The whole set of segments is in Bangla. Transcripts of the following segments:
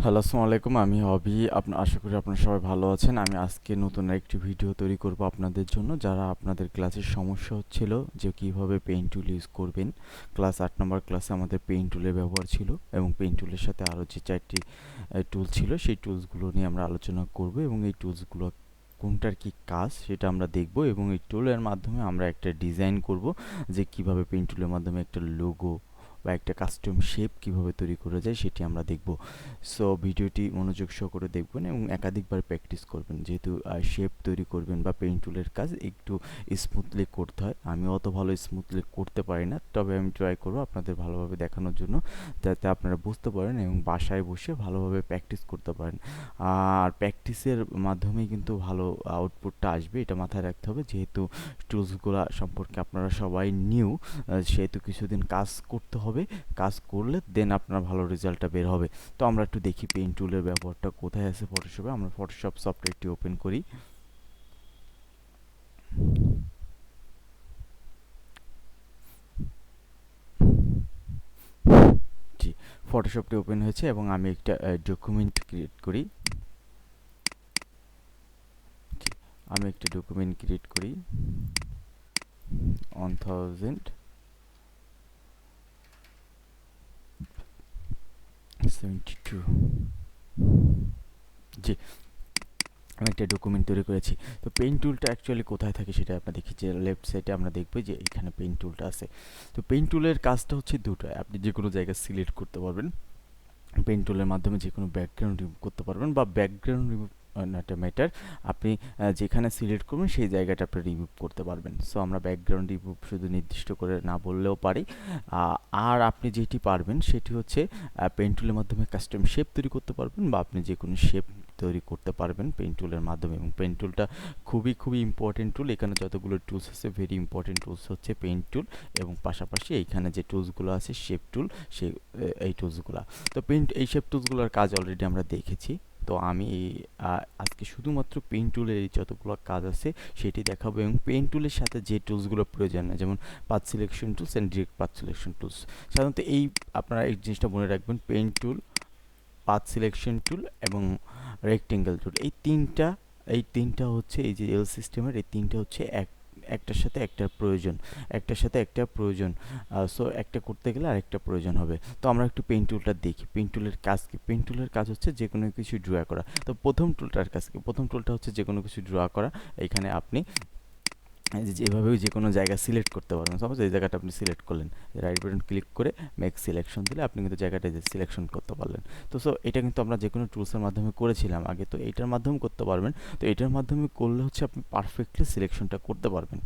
হ্যালো, আসসালামু আলাইকুম। আমি হবি। আশা করি আপনারা সবাই ভালো আছেন। আমি আজকে নতুন একটি ভিডিও তৈরি করব আপনাদের জন্য। যারা আপনাদের ক্লাসের সমস্যা হচ্ছিল যে কিভাবে পেইন্ট টুল ইউজ করবেন। ক্লাস ৮ নম্বর ক্লাসে আমাদের পেইন্ট টুলের ব্যবহার ছিল এবং পেইন্ট টুলের সাথে আরও যে ৪টি টুল ছিল সেই টুলসগুলো নিয়ে আমরা আলোচনা করব এবং এই টুলসগুলো কোনটার কি কাজ সেটা আমরা দেখব এবং এই টুলের মাধ্যমে আমরা একটা ডিজাইন করব যে কিভাবে পেইন্ট টুলের মাধ্যমে একটা লোগো বা একটা কাস্টম শেপ কিভাবে তৈরি করা যায় সেটি আমরা দেখব। সো ভিডিওটি মনোযোগ সহকারে দেখবেন এবং একাধিকবার প্র্যাকটিস করবেন, যেহেতু শেপ তৈরি করবেন বা পেইন্ট টুলের কাজ একটু স্মুথলি করতে হয়। আমি অত ভালো স্মুথলি করতে পারি না, তবে আমি ট্রাই করবো আপনাদের ভালোভাবে দেখানোর জন্য, যাতে আপনারা বুঝতে পারেন এবং বাসায় বসে ভালোভাবে প্র্যাকটিস করতে পারেন। আর প্র্যাকটিসের মাধ্যমেই কিন্তু ভালো আউটপুটটা আসবে, এটা মাথায় রাখতে হবে। যেহেতু টুলসগুলো সম্পর্কে আপনারা সবাই নিউ, সেহেতু কিছুদিন কাজ করতে হবে। কাজ করলে দেন আপনার ভালো রেজাল্টটা বের হবে। তো আমরা একটু দেখি পেইন্ট টুলের ব্যবহারটা কোথায় আছে ফটোশপে। আমরা ফটোশপ সফটওয়্যারটি ওপেন করি। জি, ফটোশপটি ওপেন হয়েছে এবং আমি একটা ডকুমেন্ট ক্রিয়েট করি। আমি একটা ডকুমেন্ট ক্রিয়েট করি 1072। জি, আমি একটা ডকুমেন্ট তৈরি করেছি। তো পেইন্ট টুলটা অ্যাকচুয়ালি কোথায় থাকে সেটা আমরা দেখি, যে লেফট সাইডে আমরা দেখব যে এখানে পেইন্ট টুলটা আছে। তো পেইন্ট টুলের কাজটা হচ্ছে দুটো। আপনি যে কোনো জায়গায় সিলেক্ট করতে পারবেন পেইন্ট টুলের মাধ্যমে, যে কোনো ব্যাকগ্রাউন্ড রিমুভ করতে পারবেন বা background remove not a matter, আপনি যেখানে সিলেক্ট করবেন সেই জায়গাটা আপনি রিমুভ করতে পারবেন। সো আমরা ব্যাকগ্রাউন্ড রিমুভ শুধু নির্দিষ্ট করে না বললেও পারি। আর আপনি যেটি পারবেন সেটি হচ্ছে পেইন্ট টুলের মাধ্যমে কাস্টম শেপ তৈরি করতে পারবেন বা আপনি যে কোনো শেপ তৈরি করতে পারবেন পেইন্ট টুলের মাধ্যমে। এবং পেইন্ট টুলটা খুবই ইম্পর্টেন্ট টুল। এখানে যতগুলো টুলস আছে ভেরি ইম্পর্টেন্ট টুলস হচ্ছে পেইন্ট টুল এবং পাশাপাশি এইখানে যে টুলসগুলো আছে শেপ টুল, সেই এই টুলসগুলো। তো পেইন্ট এই শেপ টুলসগুলোর কাজ অলরেডি আমরা দেখেছি। তো আমি আজকে শুধুমাত্র পেইন্ট টুলের এই যতগুলো কাজ আছে সেটি দেখাবো এবং পেইন্ট টুলের সাথে যে টুলসগুলো প্রয়োজন হয়, যেমন path selection tools and direct path selection tools. সাধারণত এই আপনারা এই জিনিসটা মনে রাখবেন, পেইন্ট টুল, পাথ সিলেকশন টুল এবং রেক্টেঙ্গেল টুল, এই তিনটা হচ্ছে এই যে এল সিস্টেমের, এই তিনটা হচ্ছে একটার সাথে একটা প্রয়োজন। সো একটা করতে গেলে আরেকটা প্রয়োজন হবে। তো আমরা একটু পেইন্ট টুলটা দেখি। পেইন্ট টুলের কাজ কি? পেইন্ট টুলের কাজ হচ্ছে যে কোনো কিছু ড্র করা। তো প্রথম টুলটার কাজ কি? প্রথম টুলটা হচ্ছে যে কোনো কিছু ড্র করা। এখানে আপনি এভাবেও যে কোনো জায়গা সিলেক্ট করতে পারবেন। সাপোজ এই জায়গাটা আপনি সিলেক্ট করলেন, রাইট বাটন ক্লিক করে মেক সিলেকশন দিলে আপনি কিন্তু জায়গাটা যে সিলেকশন করতে পারলেন। তো এটা কিন্তু আমরা যে কোনো টুলসের মাধ্যমে করেছিলাম আগে, তো এইটার মাধ্যমে করতে পারবেন। তো এটার মাধ্যমে করলে হচ্ছে আপনি পারফেক্টলি সিলেকশনটা করতে পারবেন।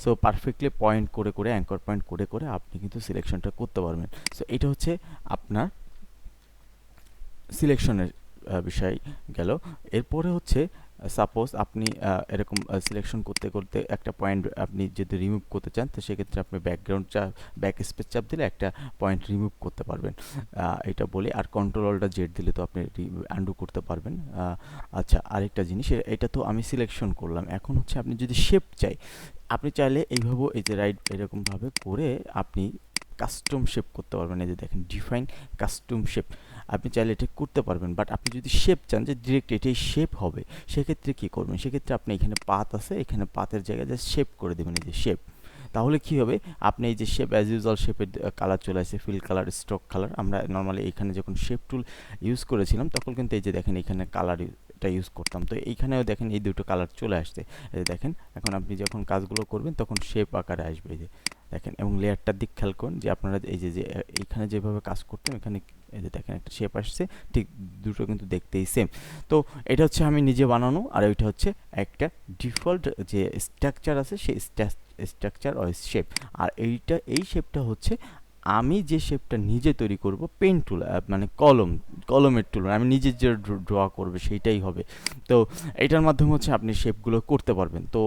সো পারফেক্টলি পয়েন্ট করে অ্যাঙ্কর পয়েন্ট করে আপনি কিন্তু সিলেকশনটা করতে পারবেন। সো এটা হচ্ছে আপনার সিলেকশনের বিষয় গেল। এরপরে হচ্ছে সাপোজ আপনি এরকম সিলেকশন করতে একটা পয়েন্ট আপনি যদি রিমুভ করতে চান, তো সেক্ষেত্রে আপনি ব্যাক স্পেস চাপ দিলে একটা পয়েন্ট রিমুভ করতে পারবেন। এটা বলি। আর কন্ট্রোল অল্টার জেড দিলে তো আপনি আন্ডু করতে পারবেন। আচ্ছা, আরেকটা জিনিস, এটা তো আমি সিলেকশন করলাম। এখন হচ্ছে আপনি যদি শেপ চাই, আপনি চাইলে এইভাবে এই যে রাইট এরকমভাবে করে আপনি কাস্টম শেপ করতে পারবেন। এই যে দেখেন, ডিফাইন কাস্টম শেপ, আপনি চাইলে এটা করতে পারবেন। বাট আপনি যদি শেপ চান যে ডিরেক্ট এটাই শেপ হবে, সেক্ষেত্রে কী করবেন? সেক্ষেত্রে আপনি এখানে পাত আছে, এখানে পাতের জায়গায় জাস্ট শেপ করে দেবেন, এই যে শেপ। তাহলে কি হবে? আপনি এই যে শেপ অ্যাজ ইউজুয়াল শেপের কালার চলে আসে, ফিল কালার, স্ট্রোক কালার। আমরা নর্মালি এখানে যখন শেপ টুল ইউজ করেছিলাম তখন কিন্তু এই যে দেখেন এখানে কালার এটা ইউজ করতাম। তো এইখানেও দেখেন এই দুটো কালার চলে আসছে। এই দেখেন, এখন আপনি যখন কাজগুলো করবেন তখন শেপ আকারে আসবে। এই যে দেখেন, এবং লেয়ারটার দিক খেয়াল করুন যে আপনারা এই যে এইখানে যেভাবে কাজ করতেন, এখানে এই যে দেখেন একটা শেপ আসছে, ঠিক দুটো কিন্তু দেখতেই সেম। তো এটা হচ্ছে আমি নিজে বানানো, আর ওইটা হচ্ছে একটা ডিফল্ট যে স্ট্রাকচার আছে সেই স্ট্রাকচার ও শেপ। আর এই শেপটা হচ্ছে আমি যে শেপটা নিজে তৈরি করব পেন টুল, মানে কলমের টুল, আমি নিজে যে ড্র করবে সেইটাই হবে। তো এটার মাধ্যমে হচ্ছে আপনি শেপগুলো করতে পারবেন। তো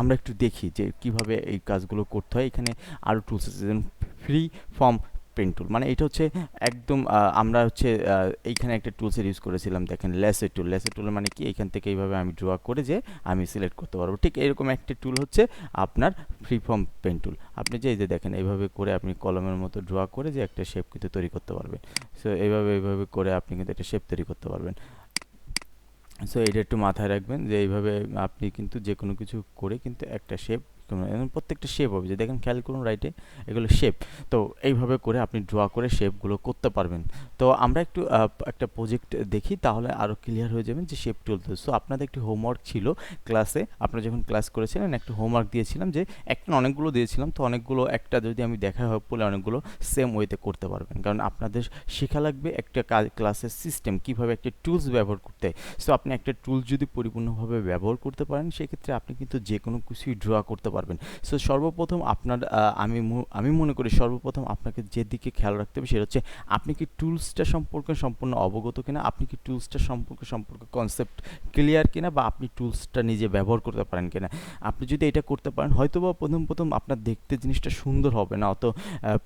আমরা একটু দেখি যে কিভাবে এই কাজগুলো করতে হয়। এখানে আরও টুলস আছে, যেমন ফ্রি ফর্ম পেন টুল মানে এটা হচ্ছে একদম আমরা হচ্ছে এইখানে একটা টুলসের ইউজ করেছিলাম, দেখেন লেসো টুল। লেসো টুল মানে কি, এইখান থেকে এইভাবে আমি ড্র করে যে আমি সিলেক্ট করতে পারবো। ঠিক এরকম একটা টুল হচ্ছে আপনার ফ্রি ফর্ম পেন টুল। আপনি যে এই যে দেখেন এইভাবে করে আপনি কলমের মতো ড্র করে যে একটা শেপ কিন্তু তৈরি করতে পারবেন। সো এইভাবে করে আপনি কিন্তু একটা শেপ তৈরি করতে পারবেন। সো এটা একটু মাথায় রাখবেন যে এইভাবে আপনি কিন্তু যে কোনো কিছু করে কিন্তু একটা শেপ, প্রত্যেকটা শেপ হবে যে দেখেন খেয়াল করুন রাইটে, এগুলো শেপ। তো এইভাবে করে আপনি ড্র করে শেপগুলো করতে পারবেন। তো আমরা একটু একটা প্রজেক্ট দেখি, তাহলে আরও ক্লিয়ার হয়ে যাবেন যে শেপ টুল। সো আপনাদের একটি হোমওয়ার্ক ছিল ক্লাসে, আপনারা যখন ক্লাস করেছিলেন একটা হোমওয়ার্ক দিয়েছিলাম, যে একটা না অনেকগুলো দিয়েছিলাম, তো অনেকগুলো একটা যদি আমি দেখা হয় বলে অনেকগুলো সেম ওয়েতে করতে পারবেন, কারণ আপনাদের শেখা লাগবে একটা ক্লাসের সিস্টেম কীভাবে একটা টুলস ব্যবহার করতে হয়। সো আপনি একটা টুল যদি পরিপূর্ণভাবে ব্যবহার করতে পারেন, সেক্ষেত্রে আপনি কিন্তু যে কোনো কিছুই ড্র করতে পারবেন। সো সর্বপ্রথম আপনার আমি মনে করি সর্বপ্রথম আপনাকে যেদিকে খেয়াল রাখতে হবে সেটা হচ্ছে আপনি কি টুলসটা সম্পর্কে সম্পূর্ণ অবগত কিনা, আপনি কি টুলসটা সম্পর্কে কনসেপ্ট ক্লিয়ার কিনা, বা আপনি টুলসটা নিজে ব্যবহার করতে পারেন কিনা। আপনি যদি এটা করতে পারেন, হয়তো বা প্রথম আপনার দেখতে জিনিসটা সুন্দর হবে না, অত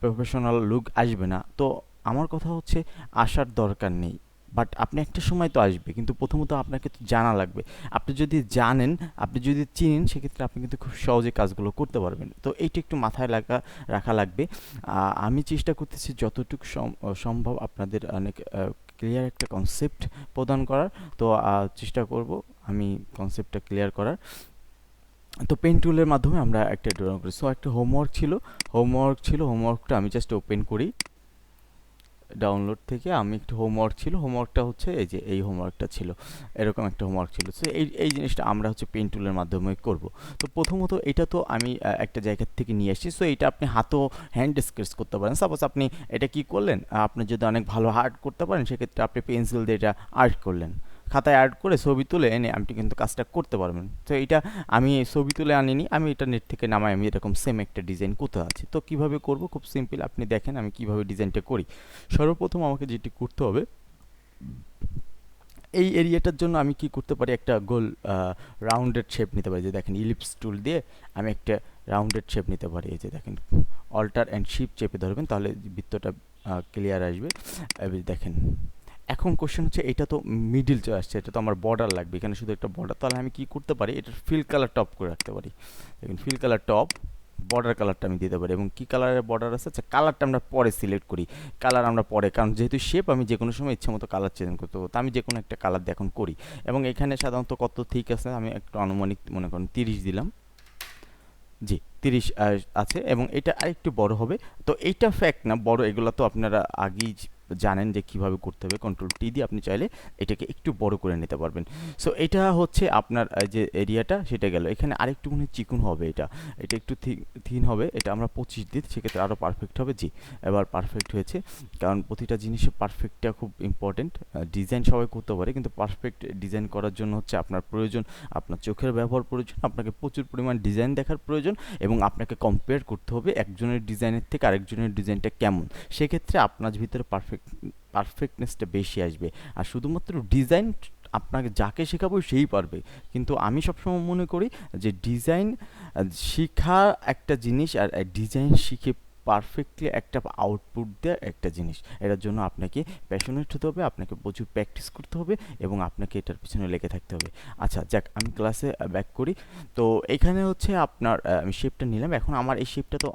প্রফেশনাল লুক আসবে না। তো আমার কথা হচ্ছে আসার দরকার নেই, বাট আপনি একটা সময় তো আসবে, কিন্তু প্রথমত আপনাকে তো জানা লাগবে। আপনি যদি জানেন, আপনি যদি চিনেন, সেক্ষেত্রে আপনি কিন্তু খুব সহজে কাজগুলো করতে পারবেন। তো এইটা একটু মাথায় রাখা লাগবে। আমি চেষ্টা করতেছি যতটুকু সম্ভব আপনাদের অনেক ক্লিয়ার একটা কনসেপ্ট প্রদান করার। তো চেষ্টা করব আমি কনসেপ্টটা ক্লিয়ার করার। তো পেন টুলের মাধ্যমে আমরা একটা ড্রয়িং করি। সো একটা হোমওয়ার্কটা আমি জাস্ট ওপেন করি ডাউনলোড থেকে। আমি একটু হোমওয়ার্কটা হচ্ছে এই যে এই হোমওয়ার্কটা ছিল, এরকম একটা হোমওয়ার্ক ছিল। সো এই জিনিসটা আমরা হচ্ছে পেন টুলের মাধ্যমে করব। তো প্রথমত এটা তো আমি একটা জায়গা থেকে নিয়ে আসছি। সো এটা আপনি হ্যান্ড স্কেচ করতে পারেন। সাপোজ আপনি এটা কি করলেন, আপনি যদি অনেক ভালো আর্ট করতে পারেন, সেক্ষেত্রে আপনি পেন্সিল দিয়ে এটা আর্ট করলেন, খাতায় আর্ট করে ছবি তুলে এনে আপনি কিন্তু কাজটা করতে পারবেন। তো এটা আমি ছবি তুলে আনিনি, আমি এটা নেট থেকে নামাই, আমি এরকম সেম একটা ডিজাইন করতে আছি। তো কিভাবে করব, খুব সিম্পল, আপনি দেখেন আমি কিভাবে ডিজাইনটা করি। সর্বপ্রথম আমাকে যেটি করতে হবে, এই এরিয়াটার জন্য আমি কি করতে পারি, একটা গোল রাউন্ডেড শেপ নিতে পারি। যে দেখেন ইলিপস টুল দিয়ে আমি একটা রাউন্ডেড শেপ নিতে পারি। এই যে দেখেন অল্টার অ্যান্ড শিফট চেপে ধরবেন, তাহলে বৃত্তটা ক্লিয়ার আসবে। দেখেন এখন কোশ্চেন হচ্ছে, এটা তো মিডিল চলে আসছে, এটা তো আমার বর্ডার লাগবে, এখানে শুধু একটা বর্ডার। তাহলে আমি কি করতে পারি, এটার ফিল কালার টপ করে রাখতে পারি। দেখুন ফিল কালার টপ, বর্ডার কালারটা আমি দিতে পারি। এবং কী কালারের বর্ডার আছে, আচ্ছা কালারটা আমরা পরে সিলেক্ট করি, কালার আমরা পরে, কারণ যেহেতু শেপ আমি যে কোনো সময় ইচ্ছে মতো কালার চেঞ্জ করতে পারবো। তো আমি যে কোনো একটা কালার এখন করি। এবং এখানে সাধারণত কত ঠিক আছে, আমি একটু আনুমানিক মনে করেন 30 দিলাম। জি 30 আছে, এবং এটা আরেকটু বড় হবে। তো এইটা ফ্যাক্ট না বড়, এগুলো তো আপনারা আগেই জানেন যে কিভাবে করতে হবে। কন্ট্রোল টি দিয়ে আপনি চাইলে এটাকে একটু বড় করে নিতে পারবেন। সো এটা হচ্ছে আপনার যে এরিয়াটা, সেটা গেল। এখানে আরেকটু মনে চিকুন হবে, এটা একটু থিন হবে। এটা আমরা 25 দিই, সেক্ষেত্রে আরও পারফেক্ট হবে। জি এবার পারফেক্ট হয়েছে, কারণ প্রতিটা জিনিসে পারফেক্টটা খুব ইম্পর্টেন্ট। ডিজাইন সবাই করতে পারে, কিন্তু পারফেক্ট ডিজাইন করার জন্য হচ্ছে আপনার প্রয়োজন, আপনার চোখের ব্যবহার প্রয়োজন, আপনাকে প্রচুর পরিমাণ ডিজাইন দেখার প্রয়োজন, এবং আপনাকে কম্পেয়ার করতে হবে একজনের ডিজাইনের থেকে আরেকজনের ডিজাইনটা কেমন। সেক্ষেত্রে আপনার ভিতরে পারফেক্টনেসটা বেশি আসবে। আর শুধুমাত্র ডিজাইন আপনাকে যাকে শেখাবো সেই পারবে, কিন্তু আমি সবসময় মনে করি যে ডিজাইন শেখা একটা জিনিস, আর ডিজাইন শিখে পারফেক্টলি একটা আউটপুট দেওয়ার একটা জিনিস। এটার জন্য আপনাকে প্যাশনেট হতে হবে, আপনাকে প্রচুর প্র্যাকটিস করতে হবে, এবং আপনাকে এটার পিছনে লেগে থাকতে হবে। আচ্ছা যাক, আমি ক্লাসে ব্যাক করি। তো এখানে হচ্ছে আপনার আমি শেপটা নিলাম। এখন আমার এই শেপটা তো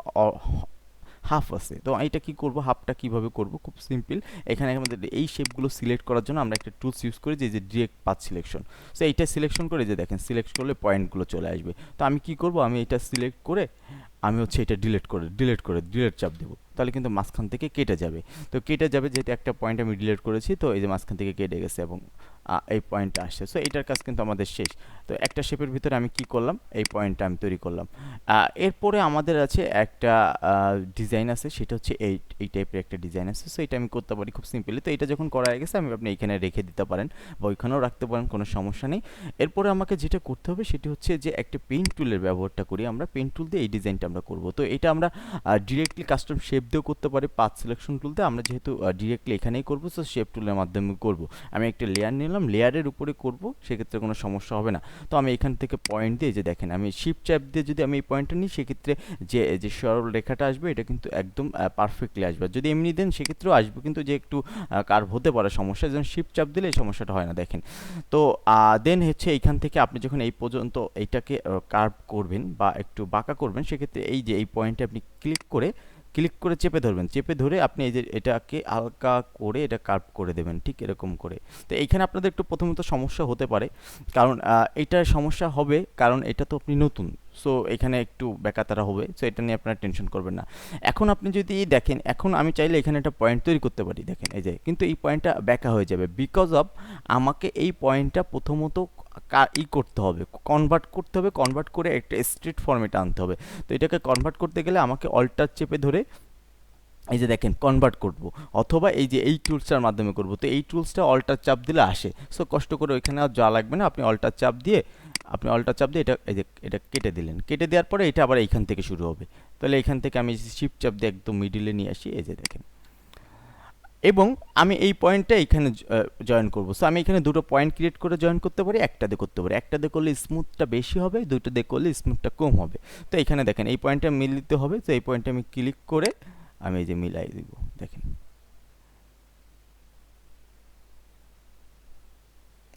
হাফ আছে, তো এটা কি করব, হাফটা কিভাবে করব, খুব সিম্পল। এখানে আমাদের এই শেপগুলো সিলেক্ট করার জন্য আমরা একটা টুলস ইউজ করি, যে ডিরেক্ট পাথ সিলেকশন। সো এইটা সিলেকশন করে যে দেখেন সিলেক্ট করলে পয়েন্টগুলো চলে আসবে। তো আমি কি করব, আমি এটা সিলেক্ট করে আমি হচ্ছে এটা ডিলিট চাপ দেবো, তাহলে কিন্তু মাঝখান থেকে কেটে যাবে। তো কেটে যাবে যেহেতু একটা পয়েন্ট আমি ডিলিট করেছি, তো এই যে মাঝখান থেকে কেটে গেছে, এবং এই পয়েন্টটা আসছে। সো এইটার কাজ কিন্তু আমাদের শেষ। তো একটা শেপের ভিতরে আমি কি করলাম, এই পয়েন্টটা আমি তৈরি করলাম। এরপরে আমাদের আছে একটা ডিজাইন আছে, সেটা হচ্ছে এই টাইপের একটা ডিজাইন আছে। সো এটা আমি করতে পারি খুব সিম্পলি। তো এটা যখন করা হয়ে গেছে, আপনি এইখানে রেখে দিতে পারেন, বা ওইখানেও রাখতে পারেন, কোনো সমস্যা নেই। এরপরে আমাকে যেটা করতে হবে সেটি হচ্ছে যে একটা পেইন্ট টুলের ব্যবহারটা করি। আমরা পেইন্ট টুল দিয়ে এই ডিজাইনটা আমরা করব। তো এটা আমরা ডিরেক্টলি কাস্টম শেপ দিয়েও করতে পারি পাথ সিলেকশন টুলতে। আমরা যেহেতু ডিরেক্টলি এখানেই করব, সো শেপ টুলের মাধ্যমে করব। আমি একটা লেয়ার নিলাম, লেয়ারের উপরে করব, সেক্ষেত্রে কোনো সমস্যা হবে না। তো আমি এখান থেকে পয়েন্ট দিয়ে, যে দেখেন আমি শিফট চ্যাপ দিয়ে যদি আমি এই পয়েন্টটা নিই, সেক্ষেত্রে যে যে সরল রেখাটা আসবে এটা কিন্তু একদম পারফেক্টলি আসবে। যদি এমনি দেন সেক্ষেত্রেও আসবে, কিন্তু যে একটু কার্ভ হতে পারে সমস্যা, যেমন শিফট চাপ দিলে এই সমস্যাটা হয় না দেখেন। তো দেন হচ্ছে এইখান থেকে আপনি যখন এই পর্যন্ত এইটাকে কার্ভ করবেন বা একটু বাঁকা করবেন, সেক্ষেত্রে এই যে এই পয়েন্টে আপনি ক্লিক করে চেপে ধরবেন, চেপে ধরে আপনি এই যে এটাকে হালকা করে এটা কার্ভ করে দেবেন, ঠিক এরকম করে। তো এইখানে আপনাদের একটু প্রথমত সমস্যা হতে পারে, কারণ এটার সমস্যা হবে কারণ এটা তো আপনি নতুন, সো এখানে একটু বেকাতারা হবে, সো এটা নিয়ে আপনারা টেনশন করবেন না। এখন আপনি যদি দেখেন, এখন আমি চাইলে এখানে একটা পয়েন্ট তৈরি করতে পারি, দেখেন এই যে, কিন্তু এই পয়েন্টটা বেঁকা হয়ে যাবে, বিকজ অফ আমাকে এই পয়েন্টটা প্রথমত করতে হবে, কনভার্ট করতে হবে, কনভার্ট করে একটা স্ট্রেট ফর্মেটে আনতে হবে। তো এটাকে কনভার্ট করতে গেলে আমাকে অল্টার চেপে ধরে এই যে দেখেন কনভার্ট করব, অথবা এই যে এই টুলসটার মাধ্যমে করব। তো এই টুলসটা অল্টার চাপ দিলে আসে, সো কষ্ট করে ওইখানে আর যাওয়া লাগবে না। অল্টার চাপ দিয়ে এটা এই যে এটা কেটে দিলেন, কেটে দেওয়ার পরে এটা আবার এইখান থেকে শুরু হবে। তাহলে এইখান থেকে আমি শিফট চাপ দিয়ে একদম মিডিলে নিয়ে আসি, এই যে দেখেন, এবং আমি এই পয়েন্টটা এখানে জয়েন করব। সো আমি এখানে দুটো পয়েন্ট ক্রিয়েট করে জয়েন করতে পারি, একটা দিয়ে করতে পারি। একটা দিয়ে করলে স্মুথটা বেশি হবে, দুটো দিয়ে করলে স্মুথটা কম হবে। তো এখানে দেখেন এই পয়েন্টটা মিলিতে হবে, তো এই পয়েন্টটা আমি ক্লিক করে আমি এই যে মিলাই দিব, দেখেন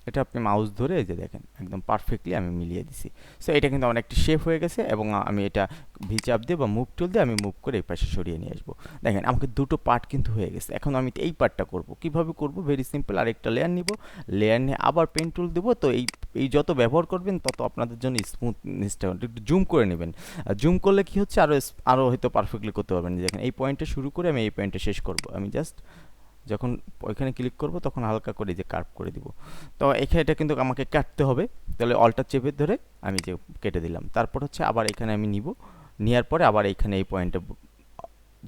এটা আপনি মাউস ধরে এই যে দেখেন একদম পারফেক্টলি আমি মিলিয়ে দিছি। সো এটা কিন্তু আমার একটা শেপ হয়ে গেছে, এবং আমি এটা ভি চাপ দিয়ে বা মুভ টুল দিয়ে আমি মুভ করে এই পাশে সরিয়ে নিয়ে আসবো। দেখেন আমাকে দুটো পার্ট কিন্তু হয়ে গেছে। এখন আমি এই পার্টটা করব, কিভাবে করব? ভেরি সিম্পল, আরেকটা লেয়ার নিব, লেয়ার নিয়ে আবার পেন টুল দেবো। তো এই এই যত ব্যবহার করবেন তত আপনাদের জন্য স্মুথনেসটা একটু জুম করে নেবেন। জুম করলে কি হচ্ছে, আরও হয়তো পারফেক্টলি করতে পারবেন। দেখেন এই পয়েন্টে শুরু করে আমি এই পয়েন্টে শেষ করব, আমি জাস্ট যখন ওইখানে ক্লিক করব তখন হালকা করে যে কার্ভ করে দিব। তো এখানে এটা কিন্তু আমাকে কাটতে হবে, তাহলে অল্টার চেপে ধরে আমি যে কেটে দিলাম। তারপর হচ্ছে আবার এখানে আমি নিব, নেওয়ার পরে আবার এইখানে এই পয়েন্টে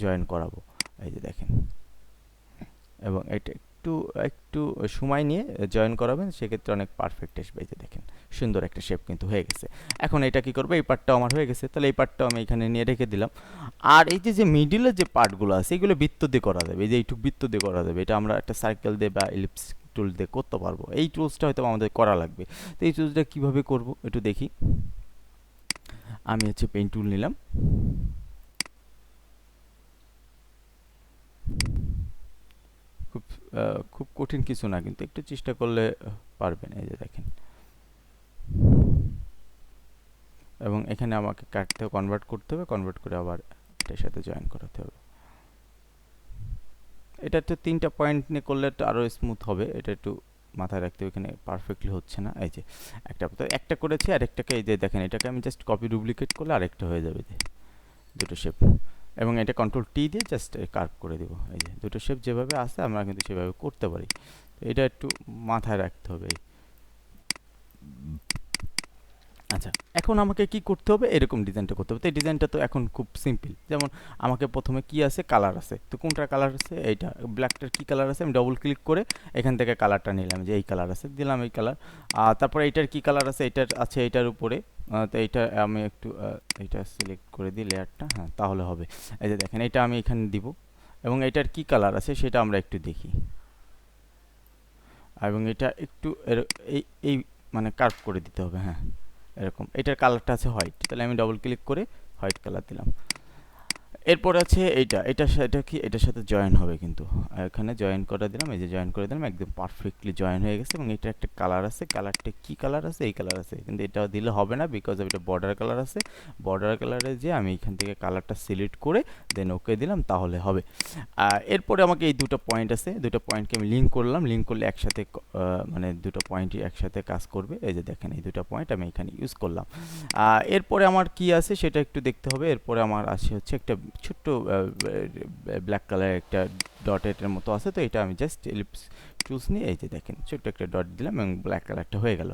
জয়েন করাবো, এই যে দেখেন। এবং এটা একটু একটু সময় নিয়ে জয়েন করাবেন, সেক্ষেত্রে অনেক পারফেক্ট আসবে। এই যে দেখেন সুন্দর একটা শেপ কিন্তু হয়ে গেছে। এখন এটা কি করবে, এই পার্টটাও আমার হয়ে গেছে, তাহলে এই পার্টটাও আমি এখানে নিয়ে রেখে দিলাম। আর এই যে যে মিডিলের যে পার্টগুলো আছে এগুলো বৃত্ত দিয়ে করা যাবে, এই যে এইটুক বৃত্ত দিয়ে করা যাবে, এটা আমরা একটা সার্কেল দিয়ে বা ইলিপস টুল দিয়ে করতে পারবো। এই টুলসটা হয়তো আমাদের করা লাগবে। তো এই টুলসটা কীভাবে করব একটু দেখি। আমি হচ্ছে পেন টুল নিলাম, খুব খুব কঠিন কিছু না, কিন্তু একটু চেষ্টা করলে পারবেন। এই যে দেখেন, এবং এখানে আমাকে কাটতে কনভার্ট করতে হবে, কনভার্ট করে আবার এটার সাথে জয়েন করাতে হবে। এটা তো তিনটা পয়েন্ট নিয়ে করলে একটু আরও স্মুথ হবে, এটা একটু মাথায় রাখতে হবে। এখানে পারফেক্টলি হচ্ছে না, এই যে একটা করেছি, আরেকটাকে এই যে দেখেন এটাকে আমি জাস্ট কপি ডুপ্লিকেট করলে আরেকটা হয়ে যাবে, যে দুটো শেপ। এবং এটা কন্ট্রোল টি দিয়ে জাস্ট কার্ভ করে দিব। এই যে দুটো শেপ যেভাবে আসে আমরা কিন্তু সেভাবে করতে পারি, তো এটা একটু মাথায় রাখতে হবে। আচ্ছা, এখন আমাকে কি করতে হবে, এরকম ডিজাইনটা করতে হবে। তো এই ডিজাইনটা তো এখন খুব সিম্পল, যেমন আমাকে প্রথমে কি আছে, কালার আছে। তো কোনটা কালার আছে, এইটা ব্ল্যাকটার কি কালার আছে, আমি ডবল ক্লিক করে এখান থেকে কালারটা নিলাম, যে এই কালার আছে, দিলাম এই কালার। তারপরে এইটার কি কালার আছে, এইটার আছে এইটার উপরে। তো এইটা আমি একটু এইটা সিলেক্ট করে দিই লেয়ারটা, হ্যাঁ তাহলে হবে। এই যে দেখেন এটা আমি এখানে দিব, এবং এটার কি কালার আছে সেটা আমরা একটু দেখি। এবং এটা একটু এই এই মানে কার্ভ করে দিতে হবে, হ্যাঁ এরকম। এটার কালারটা আছে হোয়াইট, তাহলে আমি ডবল ক্লিক করে হোয়াইট কালার দিলাম। এরপর আছে এটা কি এটার সাথে জয়েন হবে, কিন্তু এখানে জয়েন করে দিলাম, এই যে জয়েন করে দিলাম, একদম পারফেক্টলি জয়েন হয়ে গেছে। এবং এটা একটা কালার আছে, কালারটা কি কালার আছে, এই কালার আছে, কিন্তু এটা দিলে হবে না, বিকজ অফ এটা বর্ডার কালার আছে। বর্ডার কালারে যে আমি এখান থেকে কালারটা সিলেক্ট করে দেন ওকে দিলাম, তাহলে হবে। এরপরে আমাকে এই দুটো পয়েন্ট আছে, দুটো পয়েন্টকে আমি লিঙ্ক করলাম, লিঙ্ক করলে একসাথে মানে দুটো পয়েন্টই একসাথে কাজ করবে। এই যে দেখেন এই দুটো পয়েন্ট আমি এখানে ইউজ করলাম। এরপরে আমার কি আছে সেটা একটু দেখতে হবে। এরপরে আমার আছে হচ্ছে একটা ছোট্ট ব্ল্যাক কালারের একটা ডটের মতো আছে, তো এটা আমি জাস্ট এলিপস টুলস নিয়ে এই যে দেখেন ছোট্ট একটা ডট দিলাম, এবং ব্ল্যাক কালারটা হয়ে গেল।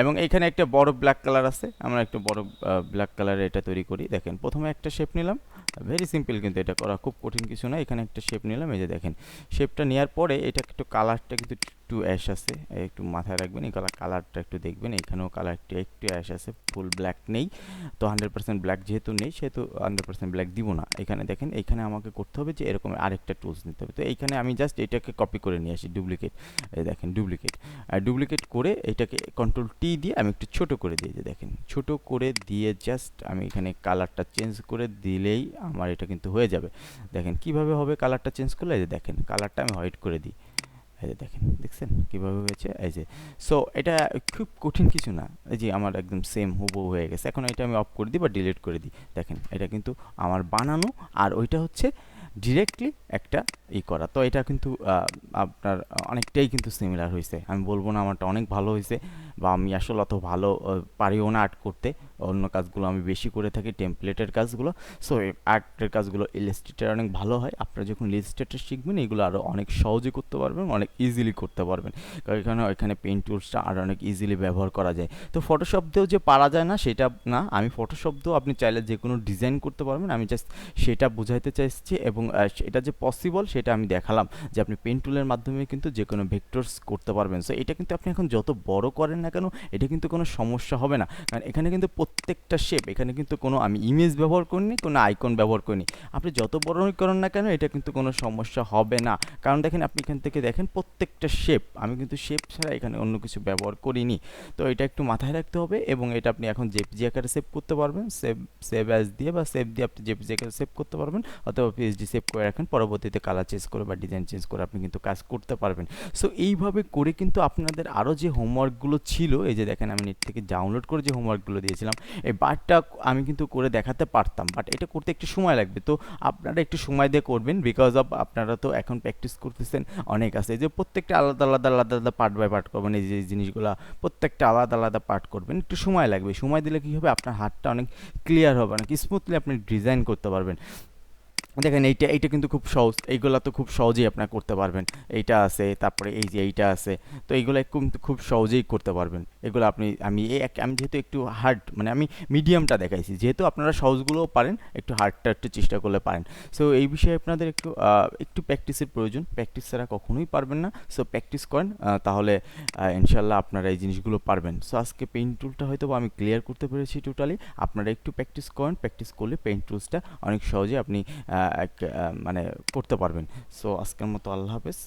এবং এখানে একটা বড় ব্ল্যাক কালার আছে, আমরা একটা বড় ব্ল্যাক কালারের এটা তৈরি করি। দেখেন প্রথমে একটা শেপ নিলাম, ভেরি সিম্পল, কিন্তু এটা করা খুব কঠিন কিছু না। এখানে একটা শেপ নিলাম, এই যে দেখেন শেপটা নেওয়ার পরে এটা একটু কালারটা কিন্তু একটু একটু অ্যাশ আছে, একটু মাথায় রাখবেন। এই কালারটা একটু দেখবেন, এখানেও কালার একটু একটু অ্যাশ আছে, ফুল ব্ল্যাক নেই। তো 100% ব্ল্যাক যেহেতু নেই সেহেতু 100% ব্ল্যাক দিব না। এখানে দেখেন, এখানে আমাকে করতে হবে যে এরকম আরেকটা টুলস নিতে হবে। তো এইখানে আমি জাস্ট এটাকে কপি করে নিয়ে আসি, ডুপ্লিকেট। এই দেখেন ডুপ্লিকেট, ডুপ্লিকেট করে এটাকে কন্ট্রোল টি দিয়ে আমি একটু ছোট করে দিই, যে দেখেন ছোট করে দিয়ে জাস্ট আমি এখানে কালারটা চেঞ্জ করে দিলেই আমার এটা কিন্তু হয়ে যাবে। দেখেন কিভাবে হবে কালারটা চেঞ্জ করলে, এই যে দেখেন কালারটা আমি হোয়াইট করে দিই, এই যে দেখেন, দেখছেন কিভাবে হয়েছে, এই যে। সো এটা খুব কঠিন কিছু না, এই যে আমার একদম সেম হুবহু হয়ে গেছে। এখন এটা আমি অফ করে দিই বা ডিলিট করে দিই, দেখেন এটা কিন্তু আমার বানানো, আর ওইটা হচ্ছে ডিরেক্টলি একটা করা। তো এটা কিন্তু আপনার অনেকটাই কিন্তু সিমিলার হয়েছে। আমি বলবো না আমারটা অনেক ভালো হয়েছে, বা আমি আসলে অত ভালো পারিও না আর্ট করতে। অন্য কাজগুলো আমি বেশি করে থাকি, টেমপ্লেটের কাজগুলো। সো আর্টের কাজগুলো ইলাস্ট্রেটর অনেক ভালো হয়। আপনারা যখন ইলাস্ট্রেটর শিখবেন এগুলো আরও অনেক সহজে করতে পারবেন, অনেক ইজিলি করতে পারবেন, কারণ এখানে পেইন্ট টুলসটা আরও অনেক ইজিলি ব্যবহার করা যায়। তো ফটোশপ দিয়েও যে পারা যায় না সেটা না, আমি ফটোশপ দিয়েও আপনি চাইলে যে কোনো ডিজাইন করতে পারবেন, আমি জাস্ট সেটা বোঝাইতে চাইছি। এবং এটা যে পসিবল সেটা আমি দেখালাম, যে আপনি পেইন্ট টুলের মাধ্যমে কিন্তু যে কোনো ভেক্টরস করতে পারবেন। সো এটা কিন্তু আপনি এখন যত বড় করেন না কেন এটা কিন্তু কোনো সমস্যা হবে না, কারণ এখানে কিন্তু প্রত্যেকটা শেপ, এখানে কিন্তু কোনো আমি ইমেজ ব্যবহার করিনি, কোনো আইকন ব্যবহার করিনি। আপনি যত বড়ই করেন না কেন এটা কিন্তু কোনো সমস্যা হবে না, কারণ দেখেন আপনি এখান থেকে দেখেন প্রত্যেকটা শেপ, আমি কিন্তু শেপ ছাড়া এখানে অন্য কিছু ব্যবহার করিনি। তো এটা একটু মাথায় রাখতে হবে। এবং এটা আপনি এখন জেপিজি আকারে সেভ করতে পারবেন, সেভ অ্যাজ দিয়ে বা সেভ দিয়ে আপনি জেপিজি আকারে সেভ করতে পারবেন, অথবা পিএসডি সেভ করে রাখেন, পরবর্তীতে কালার চেঞ্জ করে বা ডিজাইন চেঞ্জ করে আপনি কিন্তু কাজ করতে পারবেন। সো এইভাবে করে কিন্তু আপনাদের আরও যে হোমওয়ার্কগুলো ছিল, এই যে দেখেন আমি নেট থেকে ডাউনলোড করে যে হোমওয়ার্কগুলো দিয়েছিলাম, এই বারটা আমি কিন্তু করে দেখাতে পারতাম, বাট এটা করতে একটু সময় লাগবে। তো আপনারা একটু সময় দিয়ে করবেন, বিকজ অফ আপনারা তো এখন প্র্যাকটিস করতেছেন, অনেক আছে যে প্রত্যেকটা আলাদা আলাদা আলাদা আলাদা পার্ট বাই পার্ট করবেন, এই যে জিনিসগুলো প্রত্যেকটা আলাদা আলাদা পার্ট করবেন, একটু সময় লাগবে। সময় দিলে কী হবে, আপনার হাতটা অনেক ক্লিয়ার হবে, অনেক স্মুথলি আপনি ডিজাইন করতে পারবেন। দেখেন এইটা এইটা কিন্তু খুব সহজ, এইগুলা তো খুব সহজেই আপনারা করতে পারবেন। এইটা আছে, তারপরে এই যে এইটা আছে, তো এইগুলো কিন্তু খুব সহজেই করতে পারবেন। এগুলো আমি যেহেতু একটু হার্ড, মানে আমি মিডিয়ামটা দেখাইছি, যেহেতু আপনারা সহজগুলোও পারেন, একটু হার্ডটা একটু চেষ্টা করলে পারেন। সো এই বিষয়ে আপনাদের একটু প্র্যাকটিসের প্রয়োজন, প্র্যাকটিস ছাড়া কখনোই পারবেন না। সো প্র্যাকটিস করেন, তাহলে ইনশাল্লাহ আপনারা এই জিনিসগুলো পারবেন। সো আজকে পেইন্ট টুলটা হয়তো আমি ক্লিয়ার করতে পেরেছি টোটালি। আপনারা একটু প্র্যাকটিস করেন, প্র্যাকটিস করলে পেইন্ট টুলসটা অনেক সহজে আপনি মানে করতে পারবেন। সো আজকের মতো আল্লাহ হাফেজ।